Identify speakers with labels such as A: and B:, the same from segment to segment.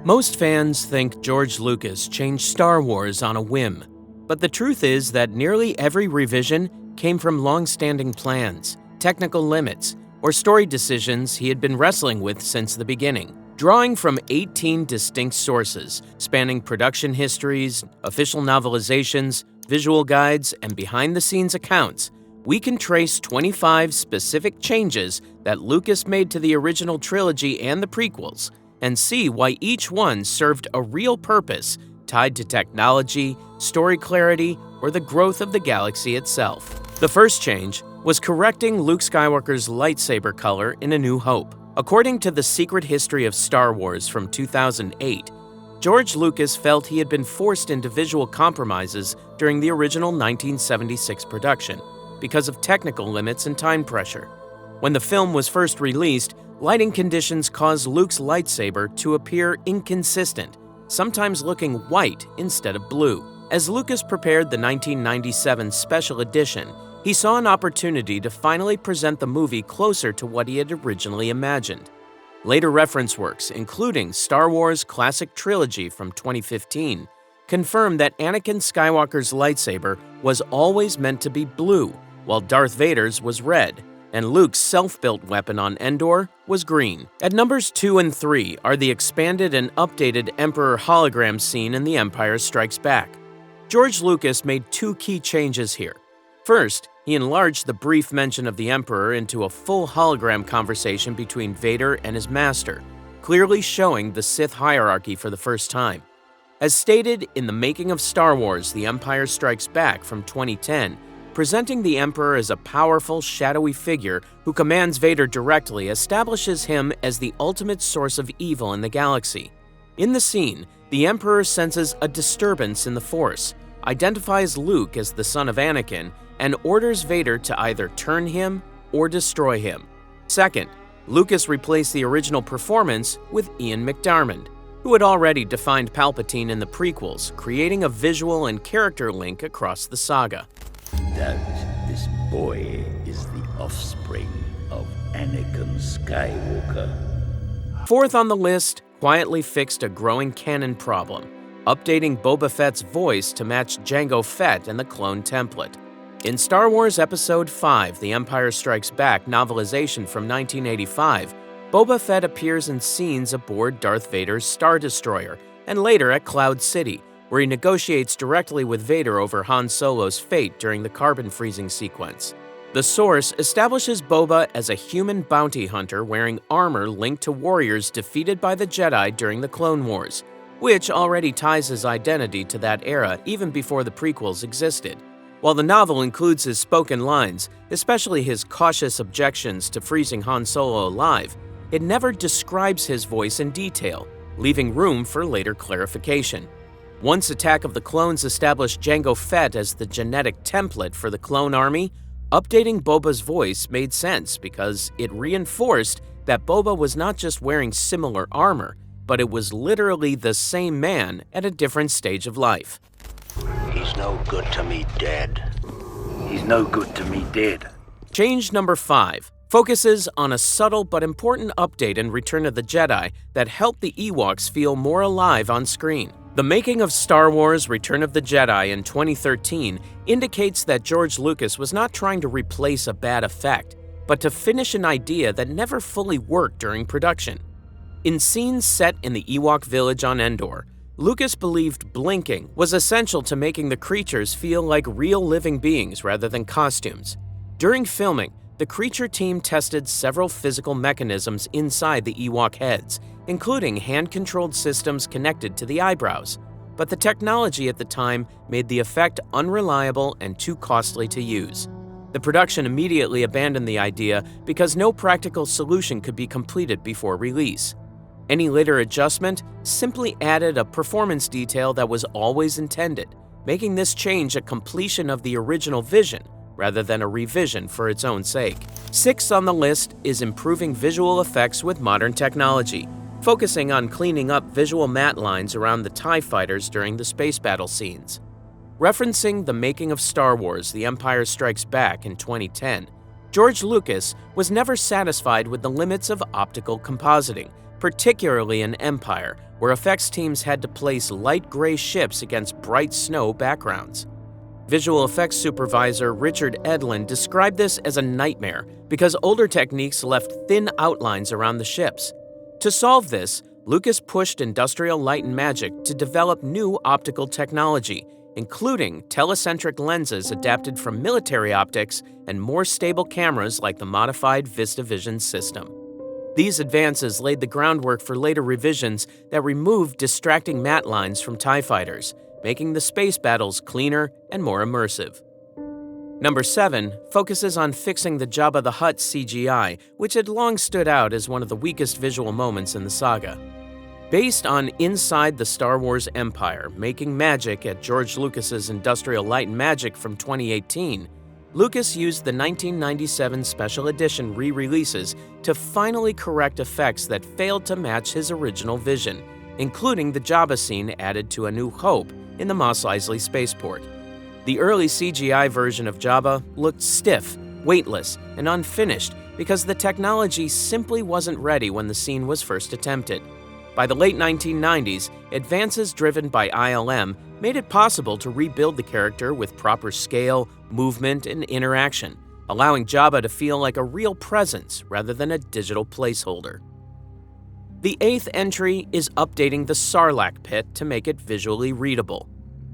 A: Most fans think George Lucas changed Star Wars on a whim, but the truth is that nearly every revision came from long-standing plans, technical limits, or story decisions he had been wrestling with since the beginning. Drawing from 18 distinct sources, spanning production histories, official novelizations, visual guides, and behind-the-scenes accounts, we can trace 25 specific changes that Lucas made to the original trilogy and the prequels, and see why each one served a real purpose tied to technology, story clarity, or the growth of the galaxy itself. The first change was correcting Luke Skywalker's lightsaber color in A New Hope. According to The Secret History of Star Wars from 2008, George Lucas felt he had been forced into visual compromises during the original 1976 production because of technical limits and time pressure. When the film was first released, lighting conditions caused Luke's lightsaber to appear inconsistent, sometimes looking white instead of blue. As Lucas prepared the 1997 special edition, he saw an opportunity to finally present the movie closer to what he had originally imagined. Later reference works, including Star Wars Classic Trilogy from 2015, confirmed that Anakin Skywalker's lightsaber was always meant to be blue, while Darth Vader's was red, and Luke's self-built weapon on Endor was green. At numbers 2 and 3 are the expanded and updated Emperor hologram scene in The Empire Strikes Back. George Lucas made two key changes here. First, he enlarged the brief mention of the Emperor into a full hologram conversation between Vader and his master, clearly showing the Sith hierarchy for the first time. As stated in The Making of Star Wars: The Empire Strikes Back from 2010, presenting the Emperor as a powerful, shadowy figure who commands Vader directly establishes him as the ultimate source of evil in the galaxy. In the scene, the Emperor senses a disturbance in the Force, identifies Luke as the son of Anakin, and orders Vader to either turn him or destroy him. Second, Lucas replaced the original performance with Ian McDiarmid, who had already defined Palpatine in the prequels, creating a visual and character link across the saga.
B: That this boy is the offspring of Anakin Skywalker.
A: Fourth on the list, quietly fixed a growing canon problem, updating Boba Fett's voice to match Jango Fett and the clone template. In Star Wars Episode 5, The Empire Strikes Back novelization from 1985, Boba Fett appears in scenes aboard Darth Vader's Star Destroyer, and later at Cloud City, where he negotiates directly with Vader over Han Solo's fate during the carbon freezing sequence. The source establishes Boba as a human bounty hunter wearing armor linked to warriors defeated by the Jedi during the Clone Wars, which already ties his identity to that era even before the prequels existed. While the novel includes his spoken lines, especially his cautious objections to freezing Han Solo alive, it never describes his voice in detail, leaving room for later clarification. Once Attack of the Clones established Jango Fett as the genetic template for the clone army, updating Boba's voice made sense because it reinforced that Boba was not just wearing similar armor, but it was literally the same man at a different stage of life.
B: He's no good to me dead. He's no good to me dead.
A: Change number 5 focuses on a subtle but important update in Return of the Jedi that helped the Ewoks feel more alive on screen. The Making of Star Wars: Return of the Jedi in 2013 indicates that George Lucas was not trying to replace a bad effect, but to finish an idea that never fully worked during production. In scenes set in the Ewok village on Endor, Lucas believed blinking was essential to making the creatures feel like real living beings rather than costumes. During filming, the creature team tested several physical mechanisms inside the Ewok heads, including hand-controlled systems connected to the eyebrows, but the technology at the time made the effect unreliable and too costly to use. The production immediately abandoned the idea because no practical solution could be completed before release. Any later adjustment simply added a performance detail that was always intended, making this change a completion of the original vision rather than a revision for its own sake. Sixth on the list is improving visual effects with modern technology, focusing on cleaning up visual matte lines around the TIE fighters during the space battle scenes. Referencing The Making of Star Wars: The Empire Strikes Back in 2010, George Lucas was never satisfied with the limits of optical compositing, particularly in Empire, where effects teams had to place light gray ships against bright snow backgrounds. Visual effects supervisor Richard Edlin described this as a nightmare because older techniques left thin outlines around the ships. To solve this, Lucas pushed Industrial Light and Magic to develop new optical technology, including telecentric lenses adapted from military optics and more stable cameras like the modified VistaVision system. These advances laid the groundwork for later revisions that removed distracting matte lines from TIE fighters, making the space battles cleaner and more immersive. Number 7 focuses on fixing the Jabba the Hutt CGI, which had long stood out as one of the weakest visual moments in the saga. Based on Inside the Star Wars Empire, Making Magic at George Lucas's Industrial Light and Magic from 2018, Lucas used the 1997 Special Edition re-releases to finally correct effects that failed to match his original vision, including the Jabba scene added to A New Hope in the Mos Eisley spaceport. The early CGI version of Jabba looked stiff, weightless, and unfinished because the technology simply wasn't ready when the scene was first attempted. By the late 1990s, advances driven by ILM made it possible to rebuild the character with proper scale, movement, and interaction, allowing Jabba to feel like a real presence rather than a digital placeholder. The 8th entry is updating the Sarlacc pit to make it visually readable.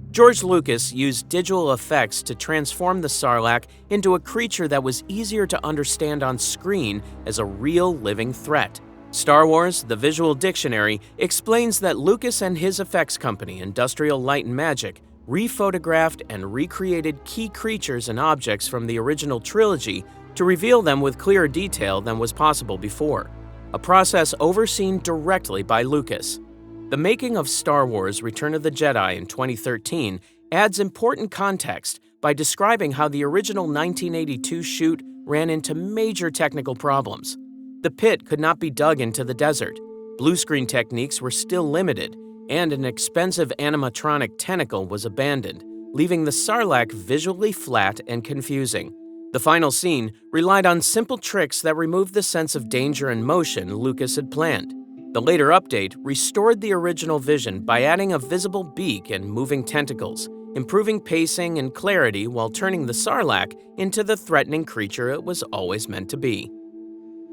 A: George Lucas used digital effects to transform the Sarlacc into a creature that was easier to understand on screen as a real living threat. Star Wars: The Visual Dictionary explains that Lucas and his effects company, Industrial Light and Magic, rephotographed and recreated key creatures and objects from the original trilogy to reveal them with clearer detail than was possible before, a process overseen directly by Lucas. The making of Star Wars: Return of the Jedi in 2013 adds important context by describing how the original 1982 shoot ran into major technical problems. The pit could not be dug into the desert, blue screen techniques were still limited, and an expensive animatronic tentacle was abandoned, leaving the Sarlacc visually flat and confusing. The final scene relied on simple tricks that removed the sense of danger and motion Lucas had planned. The later update restored the original vision by adding a visible beak and moving tentacles, improving pacing and clarity while turning the Sarlacc into the threatening creature it was always meant to be.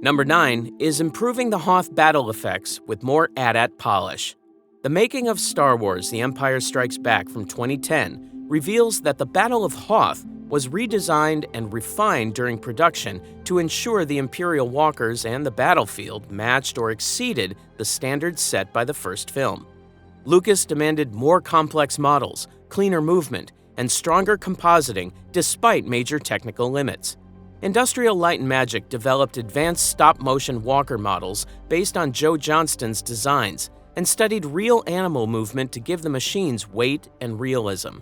A: Number 9 is improving the Hoth battle effects with more AT-AT polish. The making of Star Wars: The Empire Strikes Back from 2010 reveals that the Battle of Hoth was redesigned and refined during production to ensure the Imperial walkers and the battlefield matched or exceeded the standards set by the first film. Lucas demanded more complex models, cleaner movement, and stronger compositing despite major technical limits. Industrial Light and Magic developed advanced stop-motion walker models based on Joe Johnston's designs and studied real animal movement to give the machines weight and realism.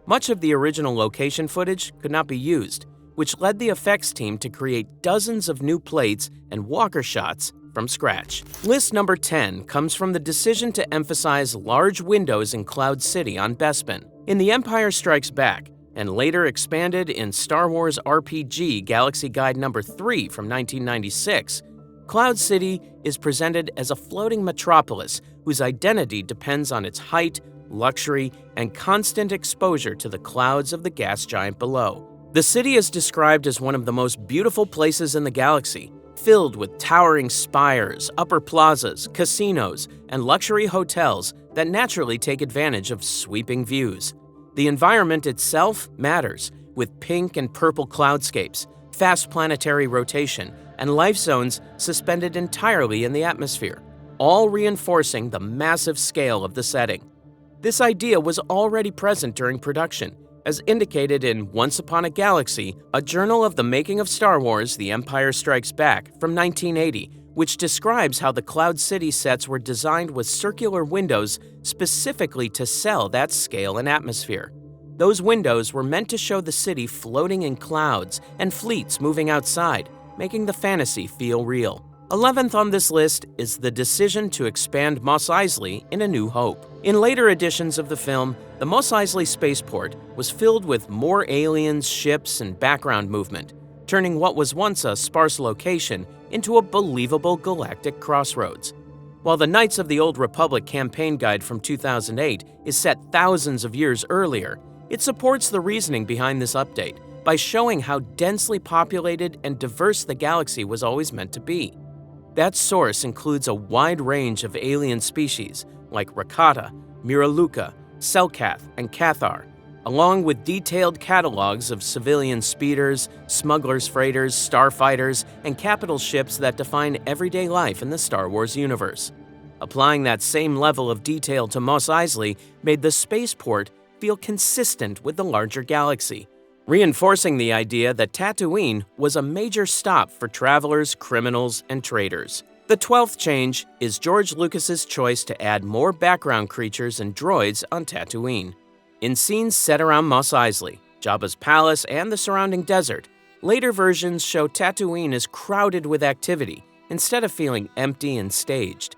A: Much of the original location footage could not be used, which led the effects team to create dozens of new plates and walker shots from scratch. List number 10 comes from the decision to emphasize large windows in Cloud City on Bespin. In The Empire Strikes Back, and later expanded in Star Wars RPG Galaxy Guide No. 3 from 1996, Cloud City is presented as a floating metropolis whose identity depends on its height, luxury, and constant exposure to the clouds of the gas giant below. The city is described as one of the most beautiful places in the galaxy, filled with towering spires, upper plazas, casinos, and luxury hotels that naturally take advantage of sweeping views. The environment itself matters, with pink and purple cloudscapes, fast planetary rotation, and life zones suspended entirely in the atmosphere, all reinforcing the massive scale of the setting. This idea was already present during production, as indicated in Once Upon a Galaxy, a journal of the making of Star Wars: The Empire Strikes Back from 1980, which describes how the Cloud City sets were designed with circular windows specifically to sell that scale and atmosphere. Those windows were meant to show the city floating in clouds and fleets moving outside, making the fantasy feel real. 11th on this list is the decision to expand Mos Eisley in A New Hope. In later editions of the film, the Mos Eisley spaceport was filled with more aliens, ships, and background movement, turning what was once a sparse location into a believable galactic crossroads. While the Knights of the Old Republic campaign guide from 2008 is set thousands of years earlier, it supports the reasoning behind this update by showing how densely populated and diverse the galaxy was always meant to be. That source includes a wide range of alien species like Rakata, Miraluka, Selkath, and Cathar, along with detailed catalogs of civilian speeders, smugglers' freighters, starfighters, and capital ships that define everyday life in the Star Wars universe. Applying that same level of detail to Mos Eisley made the spaceport feel consistent with the larger galaxy, reinforcing the idea that Tatooine was a major stop for travelers, criminals, and traders. The 12th change is George Lucas's choice to add more background creatures and droids on Tatooine. In scenes set around Mos Eisley, Jabba's palace, and the surrounding desert, later versions show Tatooine as crowded with activity instead of feeling empty and staged.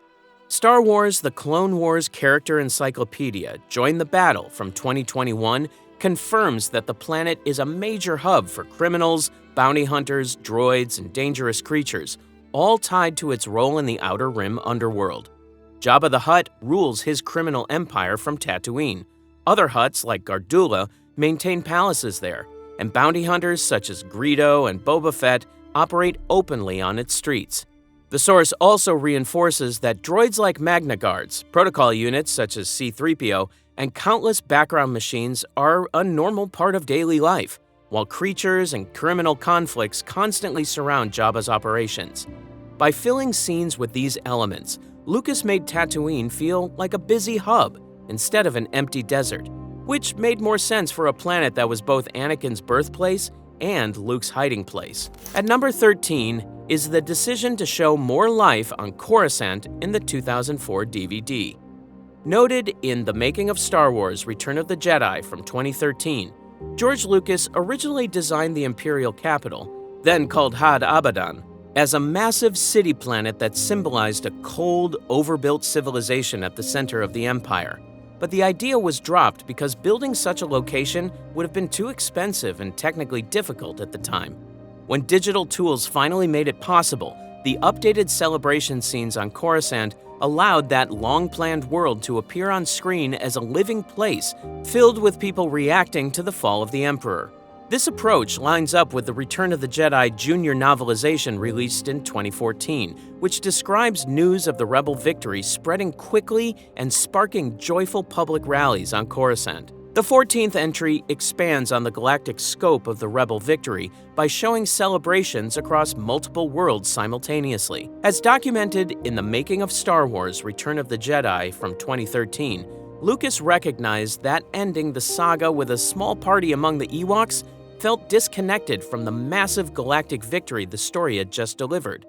A: Star Wars: The Clone Wars Character Encyclopedia Join the Battle from 2021 confirms that the planet is a major hub for criminals, bounty hunters, droids, and dangerous creatures, all tied to its role in the Outer Rim underworld. Jabba the Hutt rules his criminal empire from Tatooine. Other Hutts, like Gardula, maintain palaces there, and bounty hunters such as Greedo and Boba Fett operate openly on its streets. The source also reinforces that droids like Magna Guards, protocol units such as C-3PO, and countless background machines are a normal part of daily life, while creatures and criminal conflicts constantly surround Jabba's operations. By filling scenes with these elements, Lucas made Tatooine feel like a busy hub instead of an empty desert, which made more sense for a planet that was both Anakin's birthplace and Luke's hiding place. At number 13 is the decision to show more life on Coruscant in the 2004 DVD. Noted in The Making of Star Wars: Return of the Jedi from 2013, George Lucas originally designed the Imperial capital, then called Had Abadan, as a massive city planet that symbolized a cold, overbuilt civilization at the center of the Empire. But the idea was dropped because building such a location would have been too expensive and technically difficult at the time. When digital tools finally made it possible, the updated celebration scenes on Coruscant allowed that long-planned world to appear on screen as a living place filled with people reacting to the fall of the Emperor. This approach lines up with the Return of the Jedi Junior novelization released in 2014, which describes news of the Rebel victory spreading quickly and sparking joyful public rallies on Coruscant. The 14th entry expands on the galactic scope of the Rebel victory by showing celebrations across multiple worlds simultaneously. As documented in The Making of Star Wars: Return of the Jedi from 2013, Lucas recognized that ending the saga with a small party among the Ewoks felt disconnected from the massive galactic victory the story had just delivered.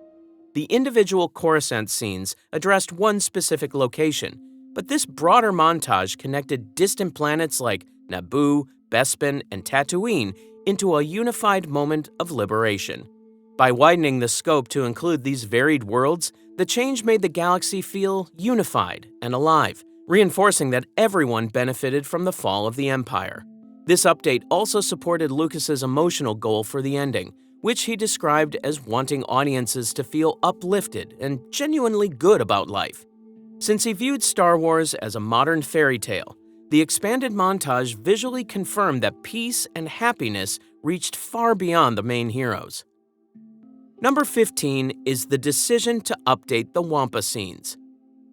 A: The individual Coruscant scenes addressed one specific location, but this broader montage connected distant planets like Naboo, Bespin, and Tatooine into a unified moment of liberation. By widening the scope to include these varied worlds, the change made the galaxy feel unified and alive, reinforcing that everyone benefited from the fall of the Empire. This update also supported Lucas's emotional goal for the ending, which he described as wanting audiences to feel uplifted and genuinely good about life. Since he viewed Star Wars as a modern fairy tale, the expanded montage visually confirmed that peace and happiness reached far beyond the main heroes. Number 15 is the decision to update the Wampa scenes.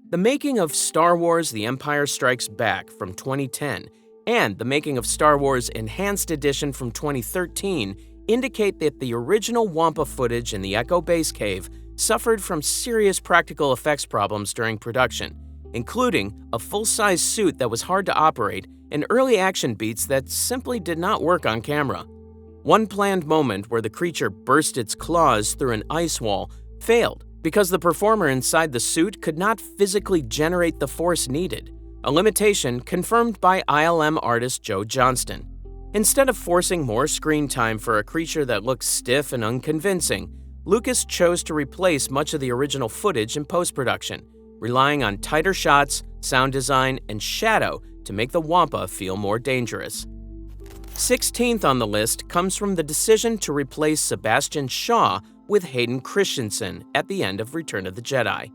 A: The Making of Star Wars: The Empire Strikes Back from 2010 and The Making of Star Wars Enhanced Edition from 2013 indicate that the original Wampa footage in the Echo Base Cave suffered from serious practical effects problems during production, including a full-size suit that was hard to operate and early action beats that simply did not work on camera. One planned moment where the creature burst its claws through an ice wall failed because the performer inside the suit could not physically generate the force needed, a limitation confirmed by ILM artist Joe Johnston. Instead of forcing more screen time for a creature that looks stiff and unconvincing, Lucas chose to replace much of the original footage in post-production, relying on tighter shots, sound design, and shadow to make the Wampa feel more dangerous. 16th on the list comes from the decision to replace Sebastian Shaw with Hayden Christensen at the end of Return of the Jedi.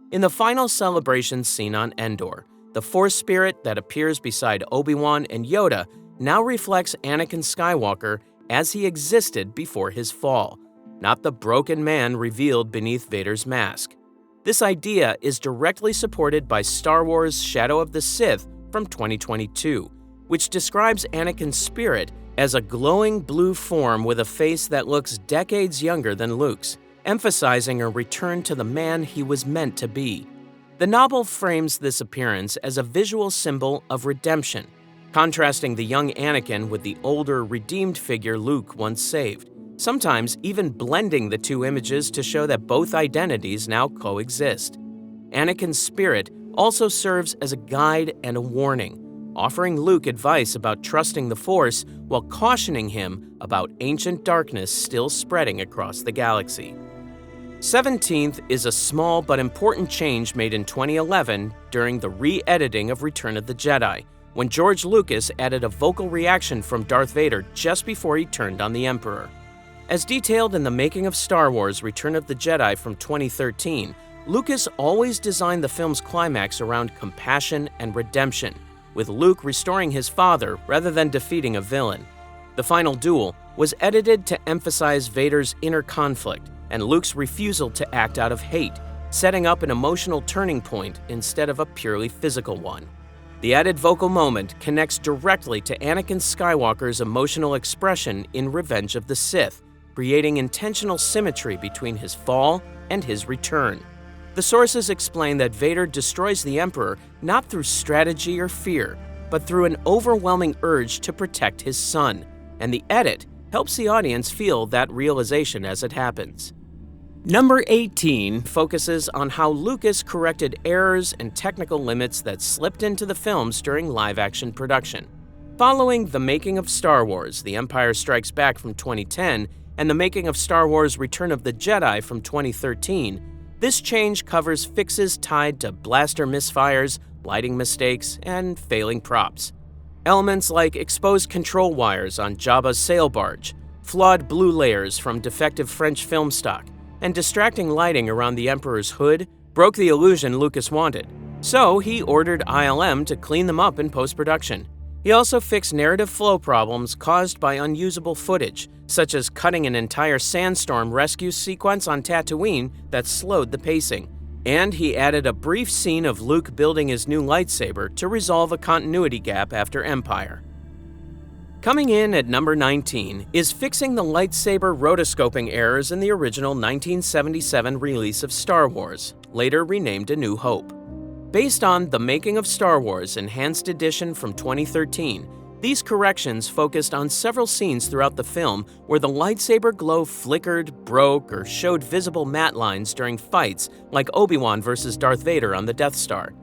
A: In the final celebration scene on Endor, the Force spirit that appears beside Obi-Wan and Yoda now reflects Anakin Skywalker as he existed before his fall, not the broken man revealed beneath Vader's mask. This idea is directly supported by Star Wars: Shadow of the Sith from 2022, which describes Anakin's spirit as a glowing blue form with a face that looks decades younger than Luke's, emphasizing a return to the man he was meant to be. The novel frames this appearance as a visual symbol of redemption, contrasting the young Anakin with the older, redeemed figure Luke once saved, sometimes even blending the two images to show that both identities now coexist. Anakin's spirit also serves as a guide and a warning, offering Luke advice about trusting the Force while cautioning him about ancient darkness still spreading across the galaxy. 17th is a small but important change made in 2011 during the re-editing of Return of the Jedi, when George Lucas added a vocal reaction from Darth Vader just before he turned on the Emperor. As detailed in the making of Star Wars: Return of the Jedi from 2013, Lucas always designed the film's climax around compassion and redemption, with Luke restoring his father rather than defeating a villain. The final duel was edited to emphasize Vader's inner conflict and Luke's refusal to act out of hate, setting up an emotional turning point instead of a purely physical one. The added vocal moment connects directly to Anakin Skywalker's emotional expression in Revenge of the Sith, creating intentional symmetry between his fall and his return. The sources explain that Vader destroys the Emperor not through strategy or fear, but through an overwhelming urge to protect his son, and the edit helps the audience feel that realization as it happens. Number 18 focuses on how Lucas corrected errors and technical limits that slipped into the films during live-action production. Following the making of Star Wars: The Empire Strikes Back from 2010 and the making of Star Wars: Return of the Jedi from 2013, this change covers fixes tied to blaster misfires, lighting mistakes, and failing props. Elements like exposed control wires on Jabba's sail barge, flawed blue layers from defective French film stock, and distracting lighting around the Emperor's hood broke the illusion Lucas wanted, so he ordered ILM to clean them up in post-production. He also fixed narrative flow problems caused by unusable footage, such as cutting an entire sandstorm rescue sequence on Tatooine that slowed the pacing. And he added a brief scene of Luke building his new lightsaber to resolve a continuity gap after Empire. Coming in at number 19 is fixing the lightsaber rotoscoping errors in the original 1977 release of Star Wars, later renamed A New Hope. Based on The Making of Star Wars Enhanced Edition from 2013, these corrections focused on several scenes throughout the film where the lightsaber glow flickered, broke, or showed visible matte lines during fights like Obi-Wan versus Darth Vader on the Death Star.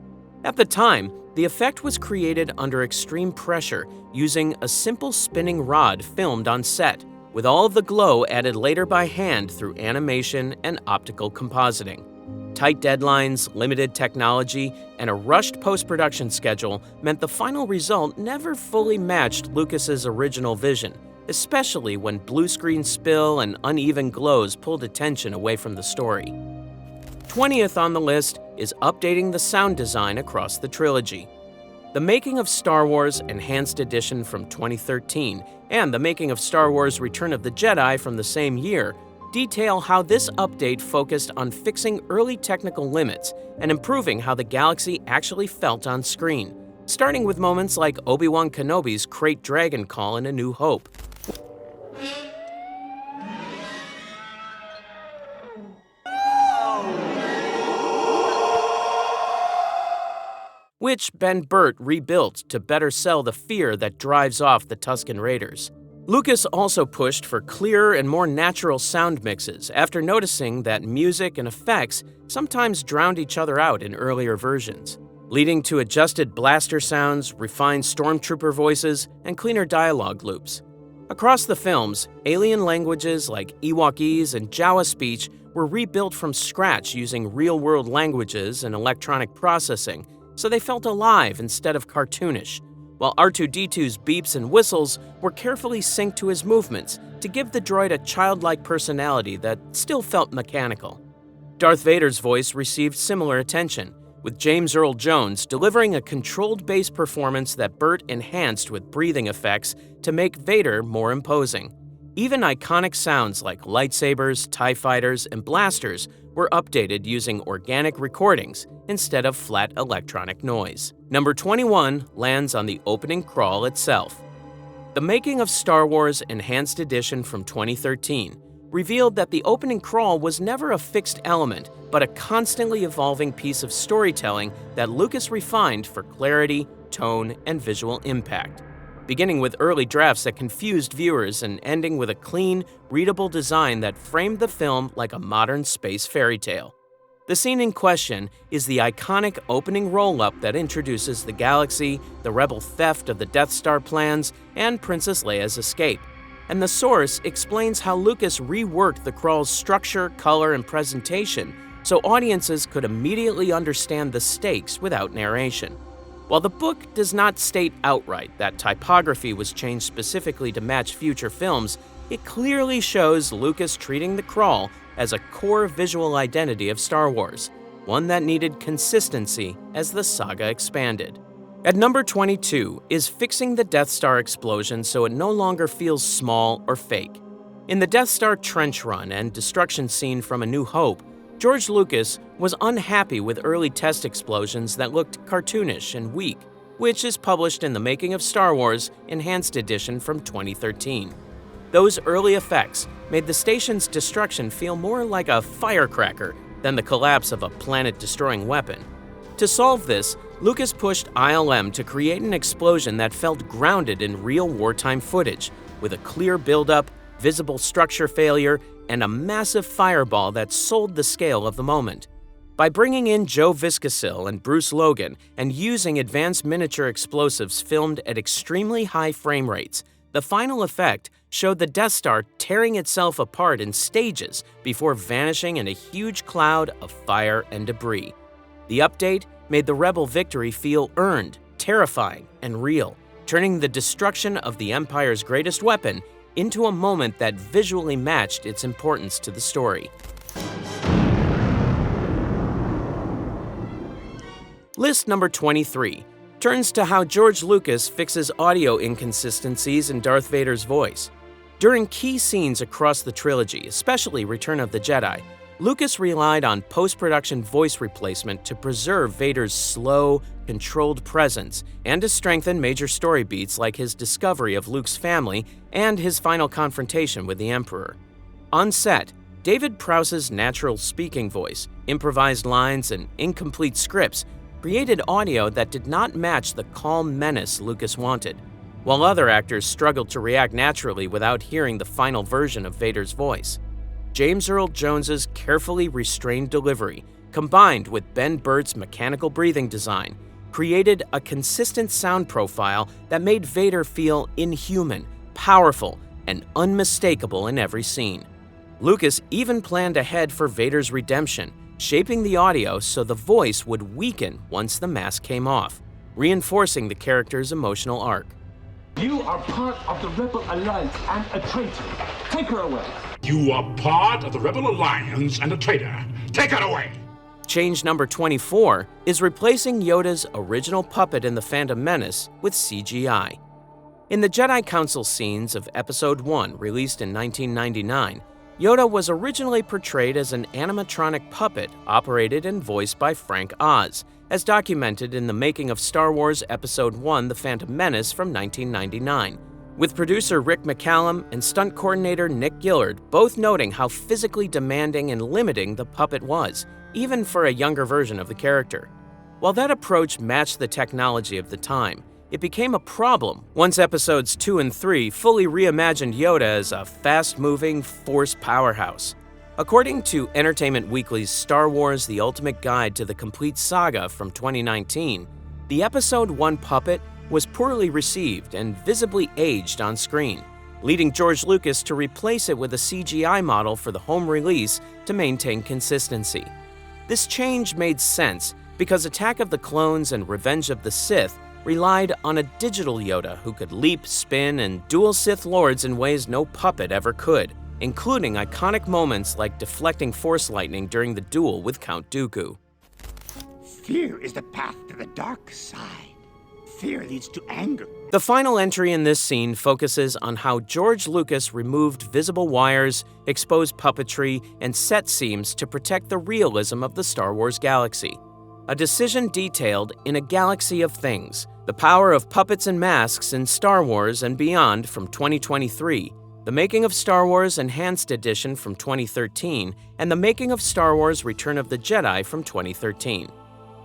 A: At the time, the effect was created under extreme pressure using a simple spinning rod filmed on set, with all of the glow added later by hand through animation and optical compositing. Tight deadlines, limited technology, and a rushed post-production schedule meant the final result never fully matched Lucas's original vision, especially when blue screen spill and uneven glows pulled attention away from the story. 20th on the list is updating the sound design across the trilogy. The Making of Star Wars Enhanced Edition from 2013 and The Making of Star Wars Return of the Jedi from the same year detail how this update focused on fixing early technical limits and improving how the galaxy actually felt on screen, starting with moments like Obi-Wan Kenobi's Krayt Dragon call in A New Hope. Which Ben Burtt rebuilt to better sell the fear that drives off the Tusken Raiders. Lucas also pushed for clearer and more natural sound mixes after noticing that music and effects sometimes drowned each other out in earlier versions, leading to adjusted blaster sounds, refined stormtrooper voices, and cleaner dialogue loops. Across the films, alien languages like Ewokese and Jawa speech were rebuilt from scratch using real-world languages and electronic processing, so they felt alive instead of cartoonish, while R2-D2's beeps and whistles were carefully synced to his movements to give the droid a childlike personality that still felt mechanical. Darth Vader's voice received similar attention, with James Earl Jones delivering a controlled bass performance that Burt enhanced with breathing effects to make Vader more imposing. Even iconic sounds like lightsabers, TIE fighters, and blasters were updated using organic recordings instead of flat electronic noise. Number 21 lands on the opening crawl itself. The Making of Star Wars Enhanced Edition from 2013 revealed that the opening crawl was never a fixed element, but a constantly evolving piece of storytelling that Lucas refined for clarity, tone, and visual impact. Beginning with early drafts that confused viewers and ending with a clean, readable design that framed the film like a modern space fairy tale. The scene in question is the iconic opening roll-up that introduces the galaxy, the rebel theft of the Death Star plans, and Princess Leia's escape. And the source explains how Lucas reworked the crawl's structure, color, and presentation so audiences could immediately understand the stakes without narration. While the book does not state outright that typography was changed specifically to match future films, it clearly shows Lucas treating the crawl as a core visual identity of Star Wars, one that needed consistency as the saga expanded. At number 22 is fixing the Death Star explosion so it no longer feels small or fake. In the Death Star trench run and destruction scene from A New Hope, George Lucas was unhappy with early test explosions that looked cartoonish and weak, which is published in The Making of Star Wars Enhanced Edition from 2013. Those early effects made the station's destruction feel more like a firecracker than the collapse of a planet-destroying weapon. To solve this, Lucas pushed ILM to create an explosion that felt grounded in real wartime footage, with a clear buildup, visible structure failure, and a massive fireball that sold the scale of the moment. By bringing in Joe Viscasil and Bruce Logan and using advanced miniature explosives filmed at extremely high frame rates, the final effect showed the Death Star tearing itself apart in stages before vanishing in a huge cloud of fire and debris. The update made the Rebel victory feel earned, terrifying, and real, turning the destruction of the Empire's greatest weapon into a moment that visually matched its importance to the story. List number 23 turns to how George Lucas fixes audio inconsistencies in Darth Vader's voice. During key scenes across the trilogy, especially Return of the Jedi, Lucas relied on post-production voice replacement to preserve Vader's slow, controlled presence and to strengthen major story beats like his discovery of Luke's family and his final confrontation with the Emperor. On set, David Prowse's natural speaking voice, improvised lines, and incomplete scripts created audio that did not match the calm menace Lucas wanted, while other actors struggled to react naturally without hearing the final version of Vader's voice. James Earl Jones's carefully restrained delivery, combined with Ben Burtt's mechanical breathing design, created a consistent sound profile that made Vader feel inhuman, powerful, and unmistakable in every scene. Lucas even planned ahead for Vader's redemption, shaping the audio so the voice would weaken once the mask came off, reinforcing the character's emotional arc.
C: You are part of the Rebel Alliance and a traitor. Take her away.
D: You are part of the Rebel Alliance and a traitor. Take her away!
A: Change number 24 is replacing Yoda's original puppet in The Phantom Menace with CGI. In the Jedi Council scenes of Episode 1, released in 1999, Yoda was originally portrayed as an animatronic puppet operated and voiced by Frank Oz, as documented in The Making of Star Wars Episode 1, The Phantom Menace from 1999, with producer Rick McCallum and stunt coordinator Nick Gillard both noting how physically demanding and limiting the puppet was, even for a younger version of the character. While that approach matched the technology of the time, it became a problem once Episodes 2 and 3 fully reimagined Yoda as a fast-moving Force powerhouse. According to Entertainment Weekly's Star Wars: The Ultimate Guide to the Complete Saga from 2019, the Episode 1 puppet was poorly received and visibly aged on screen, leading George Lucas to replace it with a CGI model for the home release to maintain consistency. This change made sense because Attack of the Clones and Revenge of the Sith relied on a digital Yoda who could leap, spin, and duel Sith Lords in ways no puppet ever could, including iconic moments like deflecting Force lightning during the duel with Count Dooku.
E: Fear is the path to the dark side. Fear leads to anger.
A: The final entry in this scene focuses on how George Lucas removed visible wires, exposed puppetry, and set seams to protect the realism of the Star Wars galaxy. A decision detailed in A Galaxy of Things, The Power of Puppets and Masks in Star Wars and Beyond from 2023, The Making of Star Wars Enhanced Edition from 2013, and The Making of Star Wars Return of the Jedi from 2013.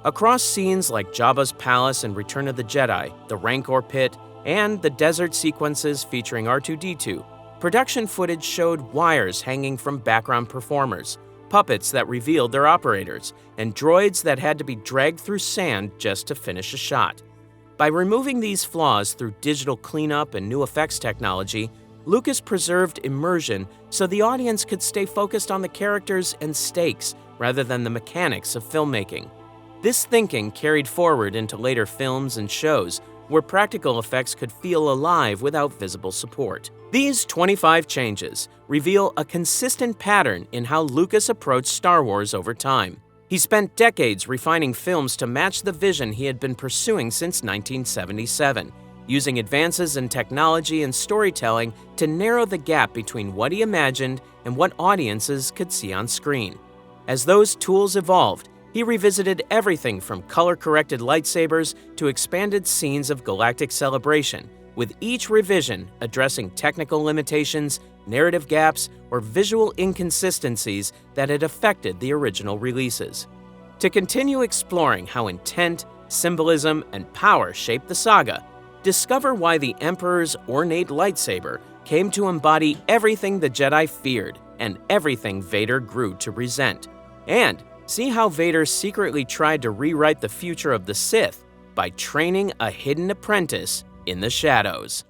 A: Across scenes like Jabba's palace in Return of the Jedi, the Rancor pit, and the desert sequences featuring R2-D2, production footage showed wires hanging from background performers, puppets that revealed their operators, and droids that had to be dragged through sand just to finish a shot. By removing these flaws through digital cleanup and new effects technology, Lucas preserved immersion so the audience could stay focused on the characters and stakes rather than the mechanics of filmmaking. This thinking carried forward into later films and shows where practical effects could feel alive without visible support. These 25 changes reveal a consistent pattern in how Lucas approached Star Wars over time. He spent decades refining films to match the vision he had been pursuing since 1977, using advances in technology and storytelling to narrow the gap between what he imagined and what audiences could see on screen. As those tools evolved, he revisited everything from color-corrected lightsabers to expanded scenes of galactic celebration, with each revision addressing technical limitations, narrative gaps, or visual inconsistencies that had affected the original releases. To continue exploring how intent, symbolism, and power shaped the saga, discover why the Emperor's ornate lightsaber came to embody everything the Jedi feared and everything Vader grew to resent, and see how Vader secretly tried to rewrite the future of the Sith by training a hidden apprentice in the shadows.